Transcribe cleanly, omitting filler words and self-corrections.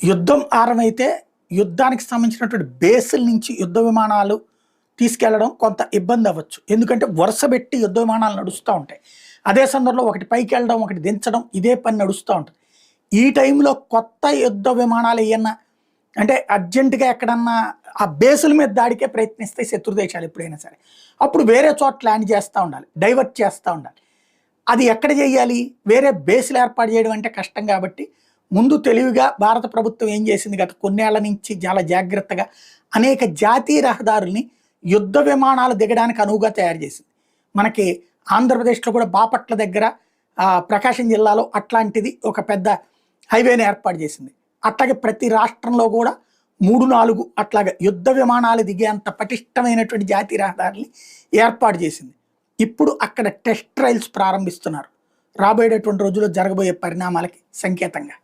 యుద్ధం ఆరమైతే యుద్ధానికి సంబంధించినటువంటి బేసుల నుంచి యుద్ధ విమానాలు తీసుకెళ్లడం కొంత ఇబ్బంది అవ్వచ్చు. ఎందుకంటే వరుసబెట్టి యుద్ధ విమానాలు నడుస్తూ ఉంటాయి. అదే సందర్భంలో ఒకటి పైకి వెళ్ళడం, ఒకటి దించడం, ఇదే పని నడుస్తూ ఉంటుంది. ఈ టైంలో కొత్త యుద్ధ విమానాలు ఏమన్నా అంటే అర్జెంటుగా ఎక్కడన్నా ఆ బేసుల మీద దాడికే ప్రయత్నిస్తే శత్రు దేశాలు ఎప్పుడైనా సరే, అప్పుడు వేరే చోట ల్యాండ్ చేస్తూ ఉండాలి, డైవర్ట్ చేస్తూ ఉండాలి. అది ఎక్కడ చేయాలి? వేరే బేస్లు ఏర్పాటు చేయడం అంటే కష్టం కాబట్టి ముందు తెలివిగా భారత ప్రభుత్వం ఏం చేసింది, గత కొన్నేళ్ల నుంచి చాలా జాగ్రత్తగా అనేక జాతీయ రహదారుల్ని యుద్ధ విమానాలు దిగడానికి అనువుగా తయారు చేసింది. మనకి ఆంధ్రప్రదేశ్లో కూడా బాపట్ల దగ్గర ప్రకాశం జిల్లాలో అట్లాంటిది ఒక పెద్ద హైవేని ఏర్పాటు చేసింది. అట్లాగే ప్రతి రాష్ట్రంలో కూడా 3-4 అట్లాగే యుద్ధ విమానాలు దిగేంత పటిష్టమైనటువంటి జాతీయ రహదారిని ఏర్పాటు చేసింది. ఇప్పుడు అక్కడ టెస్ట్ ట్రయల్స్ ప్రారంభిస్తున్నారు. రాబోయేటటువంటి రోజుల్లో జరగబోయే పరిణామాలకి సంకేతంగా.